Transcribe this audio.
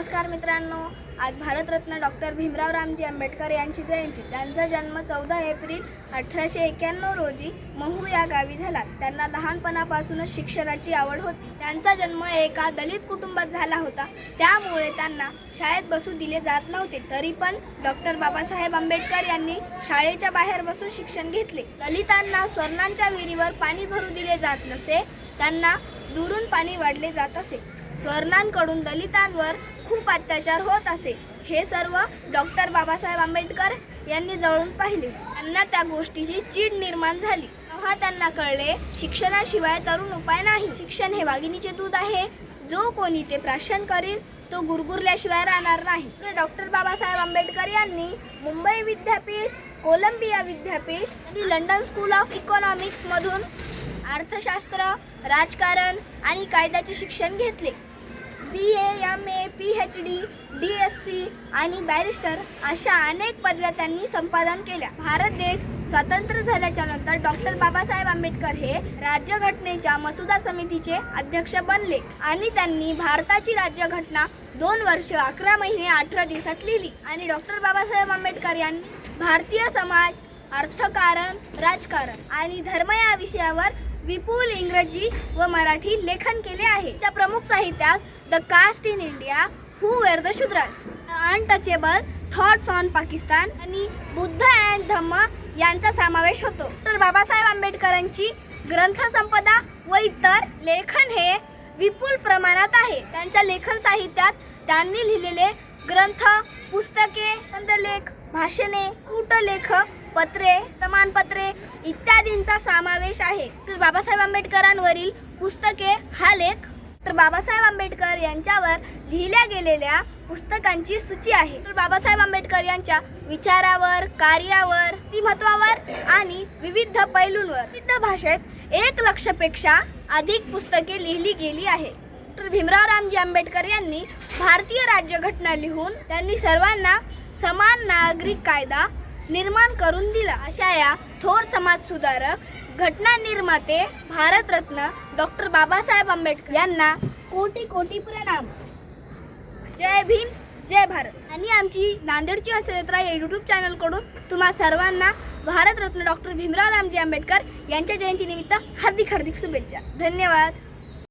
नमस्कार मित्रांनो, आज भारतरत्न डॉक्टर भीमराव रामजी आंबेडकर यांची जयंती। त्यांचा जन्म 14 एप्रिल 1891 रोजी महू या गावी झाला। त्यांना लहानपणापासूनच शिक्षणाची आवड होती। त्यांचा जन्म एका दलित कुटुंबात झाला होता, त्यामुळे त्यांना शाळेत बसू दिले जात नव्हते। तरी पण डॉक्टर बाबासाहेब आंबेडकर यांनी शाळेच्या बाहेर बसून शिक्षण घेतले। दलितांना स्वर्णांच्या विहिरीवर पाणी भरू दिले जात नसे, त्यांना दुरून पाणी वाढले जात असे। स्वर्णांकडून दलितांवर खूप अत्याचार होत असे। हे सर्व डॉक्टर बाबासाहेब आंबेडकर यांनी जवळून पाहिले। त्यांना त्या गोष्टीची चीड निर्माण झाली। तेव्हा त्यांना कळले, शिक्षणाशिवाय तरुण उपाय नाही। शिक्षण हे वाघिणीचे दूध आहे, जो कोणी ते प्राशन करील तो गुरगुरल्याशिवाय राहणार नाही। डॉक्टर बाबासाहेब आंबेडकर यांनी मुंबई विद्यापीठ, कोलंबिया विद्यापीठ आणि लंडन स्कूल ऑफ इकॉनॉमिक्स मधून अर्थशास्त्र, राजकारण आणि कायद्याचे शिक्षण घेतले। BA, MA, PhD, DSc आणि बॅरिस्टर अशा अनेक पदव्या त्यांनी संपादन केल्या। भारत देश स्वतंत्र झाल्याच्या नंतर डॉक्टर बाबासाहेब आंबेडकर हे राज्यघटनेच्या मसुदा समितीचे अध्यक्ष बनले आणि त्यांनी भारताची राज्यघटना 2 वर्ष 11 महिने 18 दिवसात लिहिली। आणि डॉक्टर बाबासाहेब आंबेडकर यांनी भारतीय समाज, अर्थकारण, राजकारण आणि धर्म या विषयावर विपुल इंग्रजी व मराठी लेखन केले आहे। त्या प्रमुख साहित्यात the caste in India, who were the Shudras, untouchable, thoughts on Pakistan आणि बुद्ध अँड धम्म यांचा समावेश होतो। तर बाबासाहेब आंबेडकरांची ग्रंथसंपदा व इतर लेखन हे विपुल प्रमाणात आहे। त्यांच्या लेखन साहित्यात त्यांनी लिहिलेले ग्रंथ, पुस्तके, खंडलेख, भाषणे, कूटलेख, पत्रे, वर्तमानपत्रे इत्यादींचा समावेश आहे। तर बाबासाहेब आंबेडकरांवरील पुस्तके हा लेख तर बाबासाहेब आंबेडकर यांच्यावर लिहिल्या गेलेल्या पुस्तकांची सूची आहे। तर बाबासाहेब आंबेडकर यांच्या विचारावर, कार्यावर, व्यक्तिमत्त्वावर आणि विविध पैलूंवर विविध भाषेत 1 लाखापेक्षा अधिक पुस्तके लिहिली गेली आहे। तर भीमराव रामजी आंबेडकर यांनी भारतीय राज्यघटना लिहून त्यांनी सर्वांना समान नागरिक कायदा निर्माण करून दिला। अशा या थोर समाज सुधारक, घटना निर्माते, भारतरत्न डॉक्टर बाबासाहेब आंबेडकर यांना कोटी कोटी प्रणाम। जय भीम, जय भारत। आणि आमची नांदेडची हस्तयात्रा या YouTube चॅनलकडून तुम्हा सर्वांना भारतरत्न डॉक्टर भीमराव रामजी आंबेडकर यांच्या जयंतीनिमित्त हार्दिक शुभेच्छा। धन्यवाद।